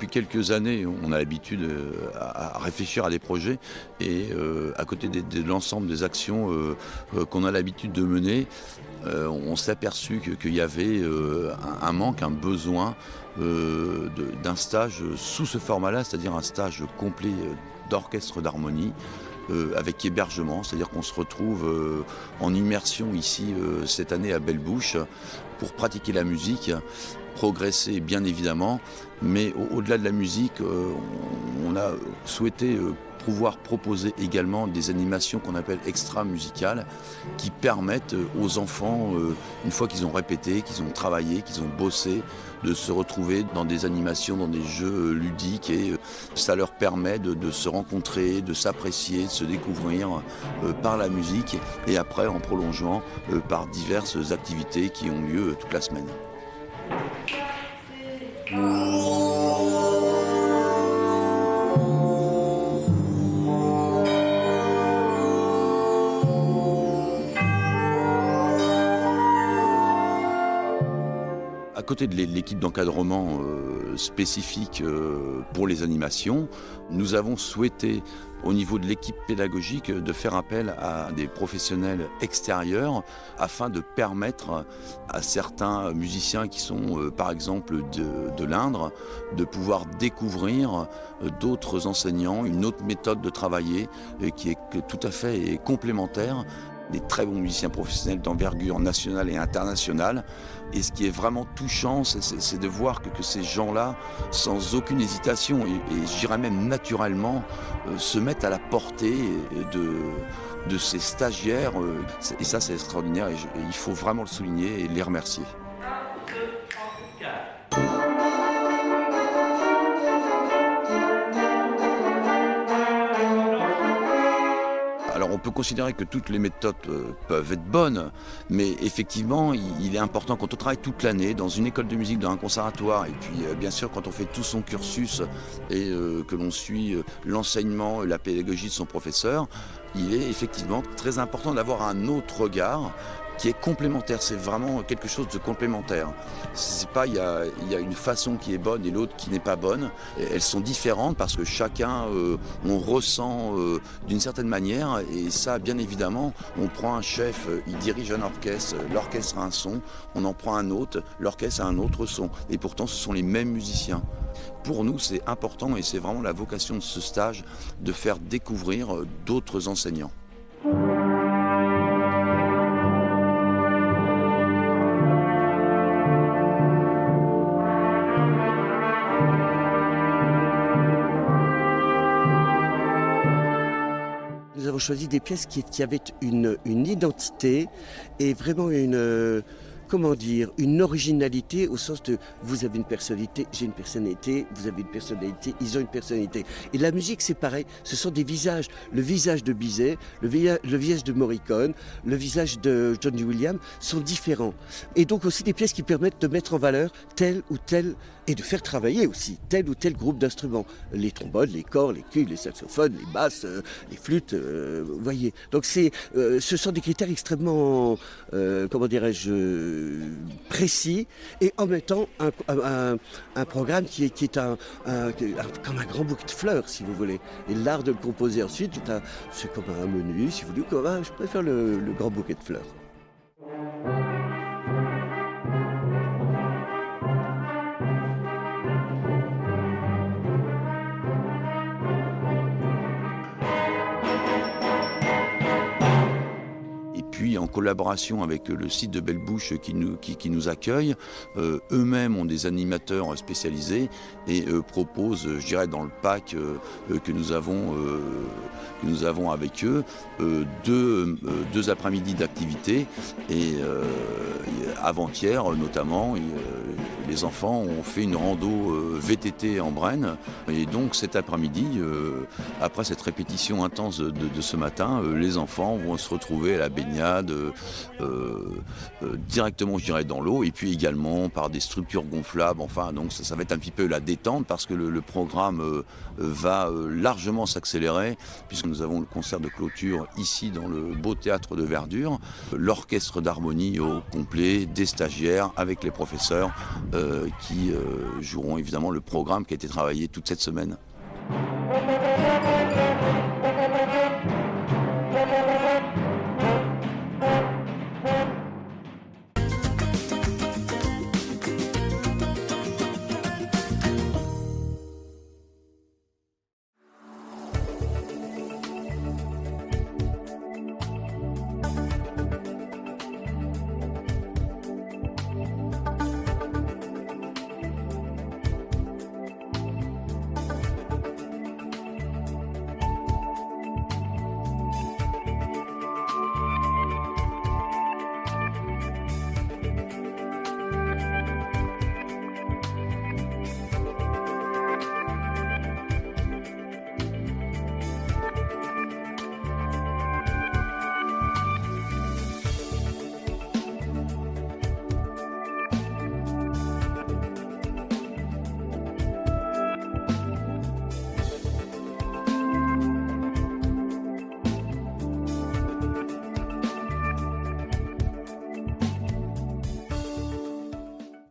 depuis quelques années, on a l'habitude à réfléchir à des projets et à côté de l'ensemble des actions qu'on a l'habitude de mener, on s'est aperçu qu'il y avait un manque, un besoin d'un stage sous ce format-là, c'est-à-dire un stage complet d'orchestre d'harmonie avec hébergement, c'est-à-dire qu'on se retrouve en immersion ici cette année à Belle-Bouche pour pratiquer la musique, progresser bien évidemment, mais au-delà de la musique, on a souhaité pouvoir proposer également des animations qu'on appelle extra-musicales qui permettent aux enfants, une fois qu'ils ont répété, qu'ils ont travaillé, qu'ils ont bossé, de se retrouver dans des animations, dans des jeux ludiques et ça leur permet de se rencontrer, de s'apprécier, de se découvrir par la musique et après en prolongement par diverses activités qui ont lieu toute la semaine. À côté de l'équipe d'encadrement spécifique pour les animations, nous avons souhaité, au niveau de l'équipe pédagogique, de faire appel à des professionnels extérieurs afin de permettre à certains musiciens qui sont par exemple de l'Indre de pouvoir découvrir d'autres enseignants, une autre méthode de travailler qui est tout à fait complémentaire. Des très bons musiciens professionnels d'envergure nationale et internationale. Et ce qui est vraiment touchant, c'est de voir que ces gens-là, sans aucune hésitation, et je dirais même naturellement, se mettent à la portée de ces stagiaires. Et ça, c'est extraordinaire et il faut vraiment le souligner et les remercier. Alors on peut considérer que toutes les méthodes peuvent être bonnes, mais effectivement il est important quand on travaille toute l'année dans une école de musique, dans un conservatoire, et puis bien sûr quand on fait tout son cursus et que l'on suit l'enseignement, la pédagogie de son professeur, il est effectivement très important d'avoir un autre regard qui est complémentaire, c'est vraiment quelque chose de complémentaire. C'est pas il y a une façon qui est bonne et l'autre qui n'est pas bonne. Elles sont différentes parce que chacun on ressent d'une certaine manière et ça bien évidemment, on prend un chef, il dirige un orchestre, l'orchestre a un son, on en prend un autre, l'orchestre a un autre son et pourtant ce sont les mêmes musiciens. Pour nous, c'est important et c'est vraiment la vocation de ce stage de faire découvrir d'autres enseignants. Nous avons choisi des pièces qui avaient une identité et vraiment une originalité au sens de vous avez une personnalité, j'ai une personnalité, vous avez une personnalité, ils ont une personnalité. Et la musique c'est pareil, ce sont des visages. Le visage de Bizet, le visage de Morricone, le visage de Johnny Williams sont différents. Et donc aussi des pièces qui permettent de mettre en valeur tel ou tel et de faire travailler aussi tel ou tel groupe d'instruments. Les trombones, les cordes, les cuivres, les saxophones, les basses, les flûtes, vous voyez. Donc ce sont des critères extrêmement, précis et en même temps un programme qui est comme un grand bouquet de fleurs si vous voulez. Et l'art de le composer ensuite, c'est comme un menu si vous voulez, je préfère le grand bouquet de fleurs. Puis en collaboration avec le site de Belle-Bouche qui nous accueille, eux-mêmes ont des animateurs spécialisés et proposent, je dirais dans le pack que nous avons avec eux, deux après-midi d'activité et avant-hier notamment, les enfants ont fait une rando VTT en Brenne et donc cet après-midi, après cette répétition intense de ce matin, les enfants vont se retrouver à la baignade baignade, directement je dirais dans l'eau, et puis également par des structures gonflables. Enfin, donc ça va être un petit peu la détente parce que le programme va largement s'accélérer, puisque nous avons le concert de clôture ici dans le beau théâtre de Verdure, l'orchestre d'harmonie au complet, des stagiaires avec les professeurs qui joueront évidemment le programme qui a été travaillé toute cette semaine.